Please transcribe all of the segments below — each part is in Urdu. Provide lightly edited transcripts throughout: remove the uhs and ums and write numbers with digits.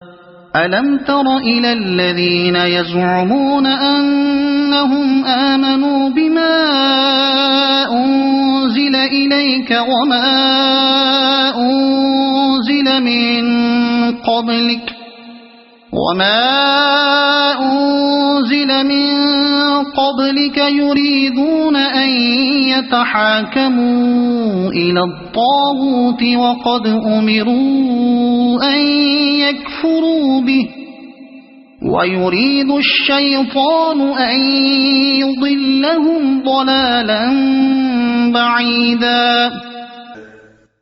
أَلَمْ تَرَ إِلَى الَّذِينَ يَزْعُمُونَ أَنَّهُمْ آمَنُوا بِمَا أُنزِلَ إِلَيْكَ وَمَا أُنزِلَ مِن قَبْلِكَ يُرِيدُونَ أَن يَتَحَاكَمُوا إِلَى الطَّاغُوتِ وَقَدْ أُمِرُوا أَن يَكْفُرُوا بِهِ وَيُرِيدُ الشَّيْطَانُ أَن يُضِلَّهُمْ ضَلَالًا بَعِيدًا۔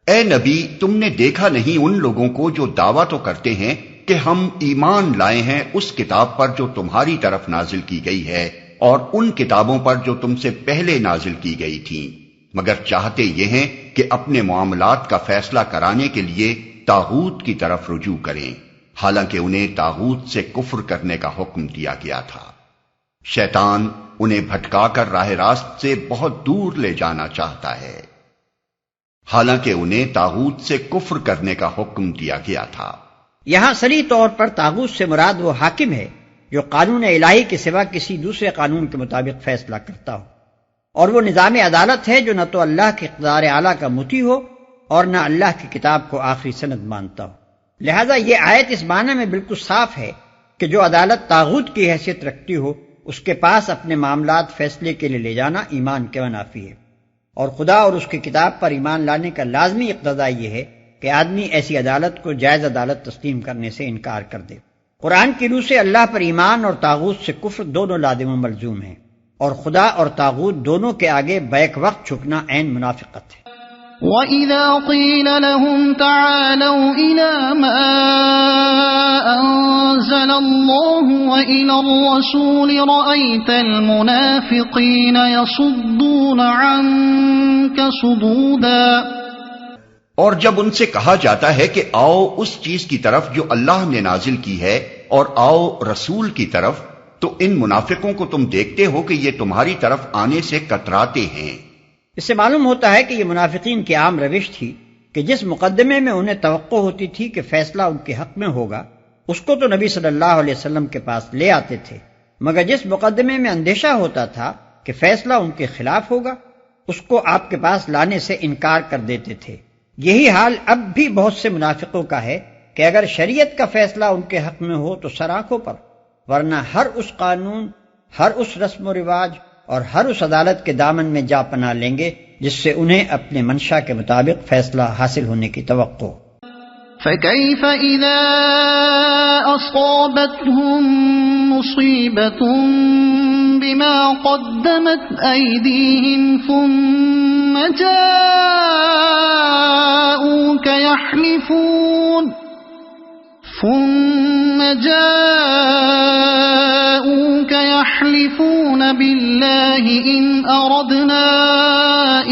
اے نبی، تم نے دیکھا نہیں ان لوگوں کو جو دعویٰ تو کرتے ہیں کہ ہم ایمان لائے ہیں اس کتاب پر جو تمہاری طرف نازل کی گئی ہے اور ان کتابوں پر جو تم سے پہلے نازل کی گئی تھیں، مگر چاہتے یہ ہیں کہ اپنے معاملات کا فیصلہ کرانے کے لیے طاغوت کی طرف رجوع کریں، حالانکہ انہیں طاغوت سے کفر کرنے کا حکم دیا گیا تھا۔ شیطان انہیں بھٹکا کر راہ راست سے بہت دور لے جانا چاہتا ہے، حالانکہ انہیں طاغوت سے کفر کرنے کا حکم دیا گیا تھا۔ یہاں صریح طور پر طاغوت سے مراد وہ حاکم ہے جو قانون الہی کے سوا کسی دوسرے قانون کے مطابق فیصلہ کرتا ہو، اور وہ نظام عدالت ہے جو نہ تو اللہ کے اقتدار اعلیٰ کا مطیع ہو اور نہ اللہ کی کتاب کو آخری سند مانتا ہو۔ لہذا یہ آیت اس معنی میں بالکل صاف ہے کہ جو عدالت طاغوت کی حیثیت رکھتی ہو اس کے پاس اپنے معاملات فیصلے کے لیے لے جانا ایمان کے منافی ہے، اور خدا اور اس کی کتاب پر ایمان لانے کا لازمی اقتضا یہ ہے کہ آدمی ایسی عدالت کو جائز عدالت تسلیم کرنے سے انکار کر دے۔ قرآن کی روح سے اللہ پر ایمان اور طاغوت سے کفر دونوں لازم و ملزوم ہیں، اور خدا اور طاغوت دونوں کے آگے بیک وقت جھکنا عین منافقت ہے۔ وَإِذَا قِيلَ لَهُمْ تَعَالَوْا إِلَى مَا أَنزَلَ اللَّهُ وَإِلَى الرَّسُولِ رَأَيْتَ الْمُنَافِقِينَ يَصُدُّونَ عَنكَ صُدُودًا۔ اور جب ان سے کہا جاتا ہے کہ آؤ اس چیز کی طرف جو اللہ نے نازل کی ہے اور آؤ رسول کی طرف، تو ان منافقوں کو تم دیکھتے ہو کہ یہ تمہاری طرف آنے سے کتراتے ہیں۔ اس سے معلوم ہوتا ہے کہ یہ منافقین کی عام روش تھی کہ جس مقدمے میں انہیں توقع ہوتی تھی کہ فیصلہ ان کے حق میں ہوگا اس کو تو نبی صلی اللہ علیہ وسلم کے پاس لے آتے تھے، مگر جس مقدمے میں اندیشہ ہوتا تھا کہ فیصلہ ان کے خلاف ہوگا اس کو آپ کے پاس لانے سے انکار کر دیتے تھے۔ یہی حال اب بھی بہت سے منافقوں کا ہے کہ اگر شریعت کا فیصلہ ان کے حق میں ہو تو سر آنکھوں پر، ورنہ ہر اس قانون، ہر اس رسم و رواج اور ہر اس عدالت کے دامن میں جا پناہ لیں گے جس سے انہیں اپنے منشا کے مطابق فیصلہ حاصل ہونے کی توقع۔ فَكَيْفَ إِذَا أَصَابَتْهُم مُّصِيبَةٌ بِمَا قَدَّمَتْ أَيْدِيهِمْ ثُمَّ جَاءُوكَ يَحْلِفُونَ بِاللَّهِ إِنْ أَرَدْنَا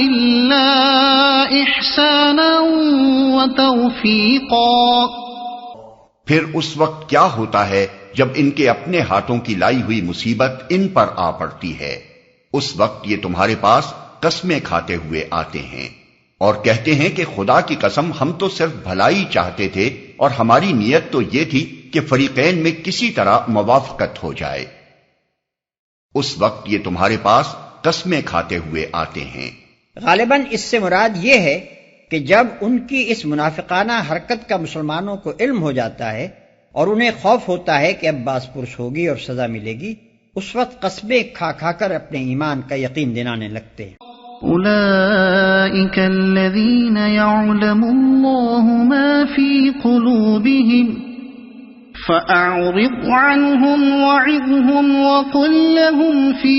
إِلَّا إِحْسَانًا وَتَوْفِيقًا۔ پھر اس وقت کیا ہوتا ہے جب ان کے اپنے ہاتھوں کی لائی ہوئی مصیبت ان پر آ پڑتی ہے؟ اس وقت یہ تمہارے پاس قسمیں کھاتے ہوئے آتے ہیں اور کہتے ہیں کہ خدا کی قسم ہم تو صرف بھلائی چاہتے تھے اور ہماری نیت تو یہ تھی کہ فریقین میں کسی طرح موافقت ہو جائے۔ اس وقت یہ تمہارے پاس قسمیں کھاتے ہوئے آتے ہیں۔ غالباً اس سے مراد یہ ہے کہ جب ان کی اس منافقانہ حرکت کا مسلمانوں کو علم ہو جاتا ہے اور انہیں خوف ہوتا ہے کہ اب باز پرس ہوگی اور سزا ملے گی، اس وقت قسمیں کھا کھا کر اپنے ایمان کا یقین دلانے لگتے ہیں۔ أولئك الذين يعلم الله ما في قلوبهم فأعرض عنهم وعظهم وقل لهم في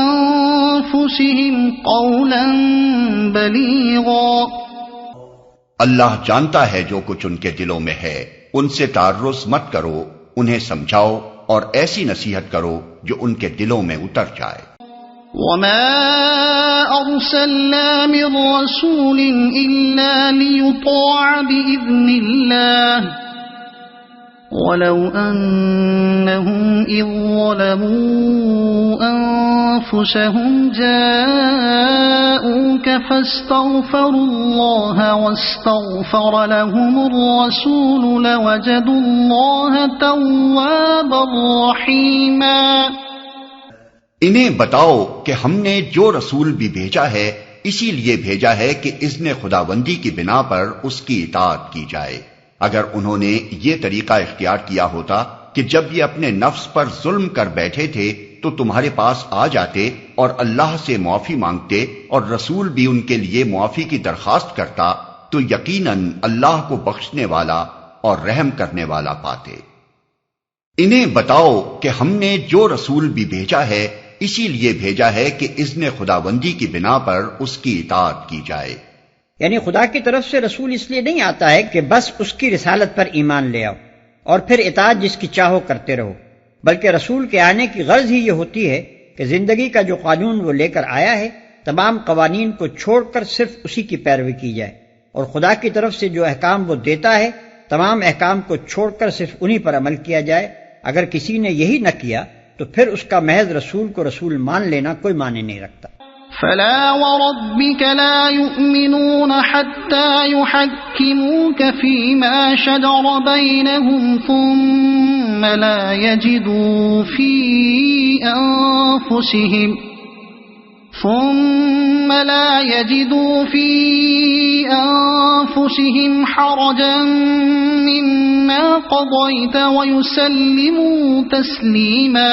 أنفسهم قولا بليغا۔ اللہ جانتا ہے جو کچھ ان کے دلوں میں ہے، ان سے تعرض مت کرو، انہیں سمجھاؤ اور ایسی نصیحت کرو جو ان کے دلوں میں اتر جائے۔ وما أرسلنا من رسول إلا ليطاع بإذن الله ولو أنهم إذ ظلموا أنفسهم جاءوك فاستغفروا الله واستغفر لهم الرسول لوجدوا الله توابا رحيما۔ انہیں بتاؤ کہ ہم نے جو رسول بھی بھیجا ہے اسی لیے بھیجا ہے کہ اذن خداوندی کی بنا پر اس کی اطاعت کی جائے۔ اگر انہوں نے یہ طریقہ اختیار کیا ہوتا کہ جب یہ اپنے نفس پر ظلم کر بیٹھے تھے تو تمہارے پاس آ جاتے اور اللہ سے معافی مانگتے اور رسول بھی ان کے لیے معافی کی درخواست کرتا تو یقیناً اللہ کو بخشنے والا اور رحم کرنے والا پاتے۔ انہیں بتاؤ کہ ہم نے جو رسول بھی بھیجا ہے اسی لیے بھیجا ہے کہ اذن خداوندی کی بنا پر اس کی اطاعت کی جائے۔ یعنی خدا کی طرف سے رسول اس لیے نہیں آتا ہے کہ بس اس کی رسالت پر ایمان لے آؤ اور پھر اطاعت جس کی چاہو کرتے رہو، بلکہ رسول کے آنے کی غرض ہی یہ ہوتی ہے کہ زندگی کا جو قانون وہ لے کر آیا ہے تمام قوانین کو چھوڑ کر صرف اسی کی پیروی کی جائے، اور خدا کی طرف سے جو احکام وہ دیتا ہے تمام احکام کو چھوڑ کر صرف انہی پر عمل کیا جائے۔ اگر کسی نے یہی نہ کیا تو پھر اس کا محض رسول کو رسول مان لینا کوئی معنی نہیں رکھتا۔ فلا وربك لا يؤمنون حتى يحكموك فيما شجر بينهم ثم لا يجدوا في أنفسهم حرجا مما قضيت ويسلموا تسليما۔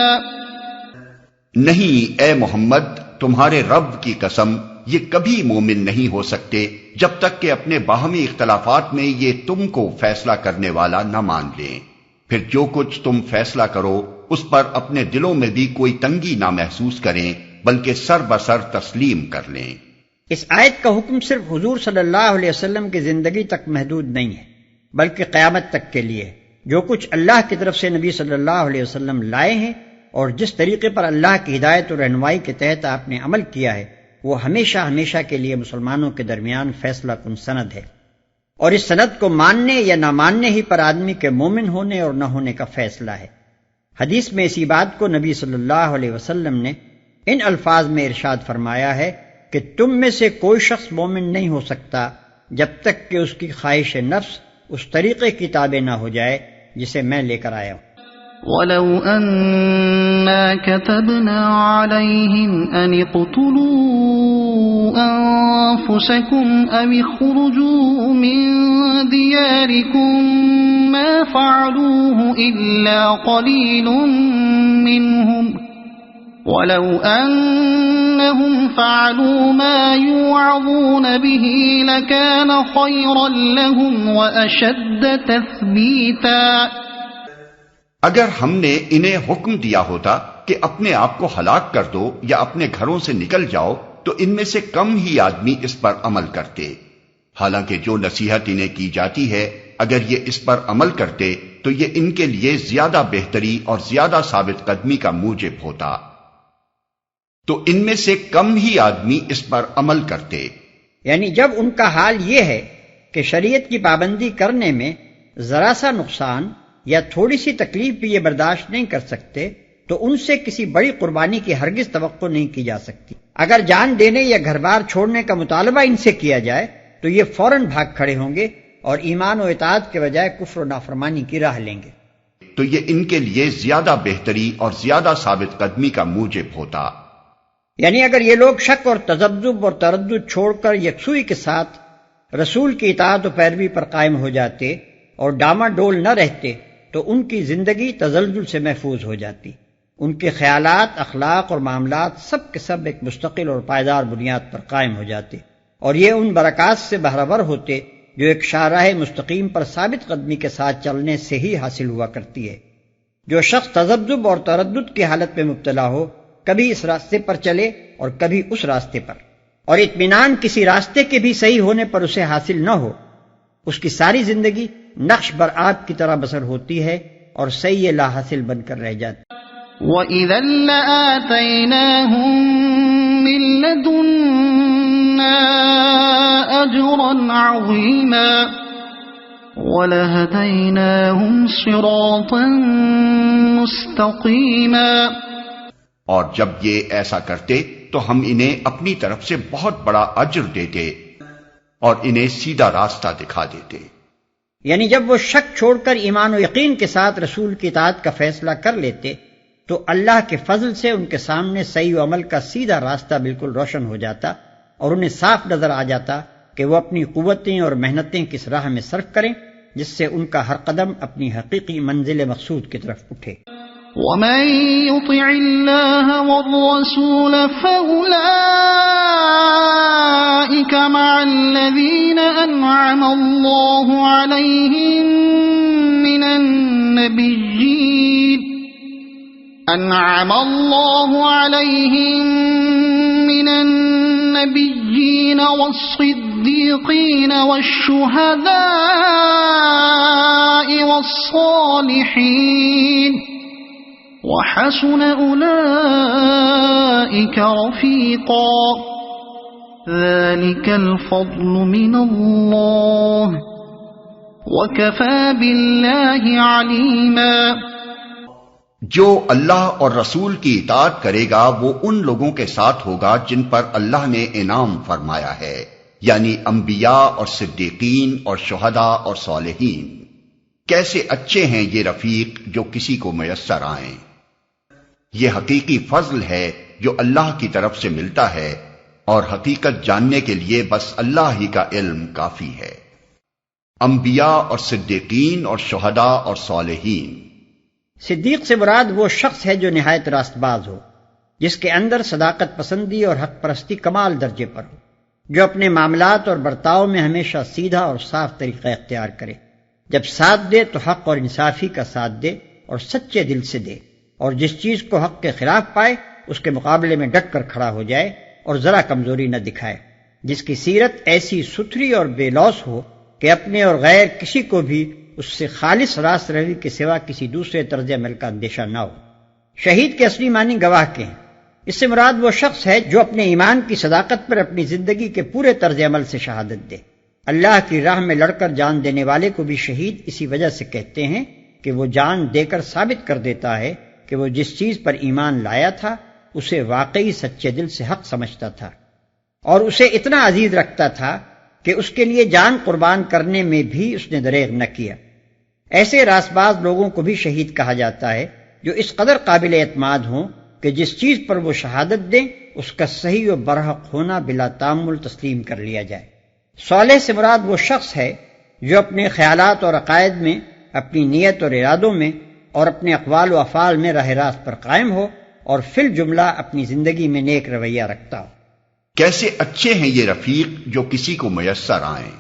نہیں اے محمد، تمہارے رب کی قسم یہ کبھی مومن نہیں ہو سکتے جب تک کہ اپنے باہمی اختلافات میں یہ تم کو فیصلہ کرنے والا نہ مان لیں، پھر جو کچھ تم فیصلہ کرو اس پر اپنے دلوں میں بھی کوئی تنگی نہ محسوس کریں بلکہ سر بسر تسلیم کر لیں۔ اس آیت کا حکم صرف حضور صلی اللہ علیہ وسلم کی زندگی تک محدود نہیں ہے بلکہ قیامت تک کے لیے۔ جو کچھ اللہ کی طرف سے نبی صلی اللہ علیہ وسلم لائے ہیں اور جس طریقے پر اللہ کی ہدایت اور رہنمائی کے تحت آپ نے عمل کیا ہے وہ ہمیشہ ہمیشہ کے لیے مسلمانوں کے درمیان فیصلہ کن سند ہے، اور اس سند کو ماننے یا نہ ماننے ہی پر آدمی کے مومن ہونے اور نہ ہونے کا فیصلہ ہے۔ حدیث میں اسی بات کو نبی صلی اللہ علیہ وسلم نے ان الفاظ میں ارشاد فرمایا ہے کہ تم میں سے کوئی شخص مومن نہیں ہو سکتا جب تک کہ اس کی خواہش نفس اس طریقے کی تابع نہ ہو جائے جسے میں لے کر آیا ہوں۔ وَلَوْ أَنَّا كَتَبْنَا عَلَيْهِمْ أَنِ اقْتُلُوا أَنفُسَكُمْ أَوِ اخْرُجُوا مِنْ دِيَارِكُمْ مَا فَعَلُوهُ إِلَّا قَلِيلٌ مِّنْهُمْ وَلَوْ أَنَّهُمْ فَعَلُوا مَا يُوعَظُونَ بِهِ لَكَانَ خَيْرًا لَهُمْ وَأَشَدَّ تَثْبِيتًا۔ اگر ہم نے انہیں حکم دیا ہوتا کہ اپنے آپ کو ہلاک کر دو یا اپنے گھروں سے نکل جاؤ تو ان میں سے کم ہی آدمی اس پر عمل کرتے، حالانکہ جو نصیحت انہیں کی جاتی ہے اگر یہ اس پر عمل کرتے تو یہ ان کے لیے زیادہ بہتری اور زیادہ ثابت قدمی کا موجب ہوتا، تو ان میں سے کم ہی آدمی اس پر عمل کرتے۔ یعنی جب ان کا حال یہ ہے کہ شریعت کی پابندی کرنے میں ذرا سا نقصان یا تھوڑی سی تکلیف بھی یہ برداشت نہیں کر سکتے تو ان سے کسی بڑی قربانی کی ہرگز توقع نہیں کی جا سکتی۔ اگر جان دینے یا گھر بار چھوڑنے کا مطالبہ ان سے کیا جائے تو یہ فوراً بھاگ کھڑے ہوں گے اور ایمان و اطاعت کے بجائے کفر و نافرمانی کی راہ لیں گے، تو یہ ان کے لیے زیادہ بہتری اور زیادہ ثابت قدمی کا موجب ہوتا۔ یعنی اگر یہ لوگ شک اور تذبذب اور تردد چھوڑ کر یکسوئی کے ساتھ رسول کی اطاعت و پیروی پر قائم ہو جاتے اور ڈاما ڈول نہ رہتے تو ان کی زندگی تزلزل سے محفوظ ہو جاتی، ان کے خیالات، اخلاق اور معاملات سب کے سب ایک مستقل اور پائیدار بنیاد پر قائم ہو جاتے، اور یہ ان برکات سے بہرور ہوتے جو ایک شاہراہ مستقیم پر ثابت قدمی کے ساتھ چلنے سے ہی حاصل ہوا کرتی ہے۔ جو شخص تذبذب اور تردد کی حالت میں مبتلا ہو کبھی اس راستے پر چلے اور کبھی اس راستے پر، اور اطمینان کسی راستے کے بھی صحیح ہونے پر اسے حاصل نہ ہو، اس کی ساری زندگی نقش بر آب کی طرح بسر ہوتی ہے اور صحیح لا حاصل بن کر رہ جاتی۔ وَإِذًا لَآتَيْنَاهُمْ مِن لَّدُنَّا أَجْرًا عَظِيمًا وَلَهَدَيْنَاهُمْ صِرَاطًا مُسْتَقِيمًا. اور جب یہ ایسا کرتے تو ہم انہیں اپنی طرف سے بہت بڑا اجر دیتے اور انہیں سیدھا راستہ دکھا دیتے. یعنی جب وہ شک چھوڑ کر ایمان و یقین کے ساتھ رسول کی اطاعت کا فیصلہ کر لیتے تو اللہ کے فضل سے ان کے سامنے صحیح و عمل کا سیدھا راستہ بالکل روشن ہو جاتا اور انہیں صاف نظر آ جاتا کہ وہ اپنی قوتیں اور محنتیں کس راہ میں صرف کریں جس سے ان کا ہر قدم اپنی حقیقی منزل مقصود کی طرف اٹھے. وَمَن يُطِعِ اللَّهَ وَالرَّسُولَ فَأُولَئِكَ مَعَ الَّذِينَ أَنْعَمَ اللَّهُ عَلَيْهِم مِّنَ النَّبِيِّينَ وَالصِّدِّيقِينَ وَالشُّهَدَاءِ وَالصَّالِحِينَ وَحَسُنَ أُولَئِكَ رَفِيقًا. ذَلِكَ الْفَضْلُ مِنَ اللَّهِ وَكَفَى بِاللَّهِ عَلِيمًا. جو اللہ اور رسول کی اطاعت کرے گا وہ ان لوگوں کے ساتھ ہوگا جن پر اللہ نے انعام فرمایا ہے، یعنی انبیاء اور صدیقین اور شہداء اور صالحین. کیسے اچھے ہیں یہ رفیق جو کسی کو میسر آئیں. یہ حقیقی فضل ہے جو اللہ کی طرف سے ملتا ہے اور حقیقت جاننے کے لیے بس اللہ ہی کا علم کافی ہے. انبیاء اور صدیقین اور شہداء اور صالحین. صدیق سے مراد وہ شخص ہے جو نہایت راست باز ہو، جس کے اندر صداقت پسندی اور حق پرستی کمال درجے پر ہو، جو اپنے معاملات اور برتاؤ میں ہمیشہ سیدھا اور صاف طریقہ اختیار کرے، جب ساتھ دے تو حق اور انصافی کا ساتھ دے اور سچے دل سے دے، اور جس چیز کو حق کے خلاف پائے اس کے مقابلے میں ڈٹ کر کھڑا ہو جائے اور ذرا کمزوری نہ دکھائے، جس کی سیرت ایسی ستھری اور بے لوث ہو کہ اپنے اور غیر کسی کو بھی اس سے خالص راست روی کے سوا کسی دوسرے طرز عمل کا اندیشہ نہ ہو. شہید کے اصلی معنی گواہ کے ہیں. اس سے مراد وہ شخص ہے جو اپنے ایمان کی صداقت پر اپنی زندگی کے پورے طرز عمل سے شہادت دے. اللہ کی راہ میں لڑ کر جان دینے والے کو بھی شہید اسی وجہ سے کہتے ہیں کہ وہ جان دے کر ثابت کر دیتا ہے کہ وہ جس چیز پر ایمان لایا تھا اسے واقعی سچے دل سے حق سمجھتا تھا اور اسے اتنا عزیز رکھتا تھا کہ اس کے لیے جان قربان کرنے میں بھی اس نے دریغ نہ کیا. ایسے راست باز لوگوں کو بھی شہید کہا جاتا ہے جو اس قدر قابل اعتماد ہوں کہ جس چیز پر وہ شہادت دیں اس کا صحیح و برحق ہونا بلا تامل تسلیم کر لیا جائے. صالح سے مراد وہ شخص ہے جو اپنے خیالات اور عقائد میں، اپنی نیت اور ارادوں میں اور اپنے اقوال و افعال میں راہ راست پر قائم ہو اور فی الجملہ اپنی زندگی میں نیک رویہ رکھتا ہو. کیسے اچھے ہیں یہ رفیق جو کسی کو میسر آئیں.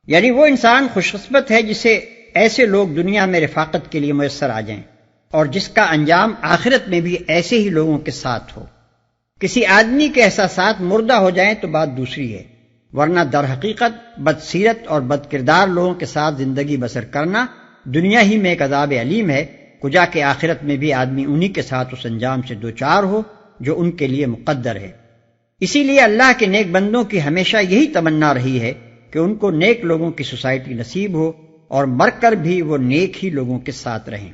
یعنی وہ انسان خوش قسمت ہے جسے ایسے لوگ دنیا میں رفاقت کے لیے میسر آ جائیں اور جس کا انجام آخرت میں بھی ایسے ہی لوگوں کے ساتھ ہو. کسی آدمی کے احساسات مردہ ہو جائیں تو بات دوسری ہے، ورنہ در حقیقت بدسیرت اور بد کردار لوگوں کے ساتھ زندگی بسر کرنا دنیا ہی میں ایک عذاب علیم ہے، کجا کہ آخرت میں بھی آدمی انہی کے ساتھ اس انجام سے دوچار ہو جو ان کے لیے مقدر ہے. اسی لیے اللہ کے نیک بندوں کی ہمیشہ یہی تمنا رہی ہے کہ ان کو نیک لوگوں کی سوسائٹی نصیب ہو اور مر کر بھی وہ نیک ہی لوگوں کے ساتھ رہیں.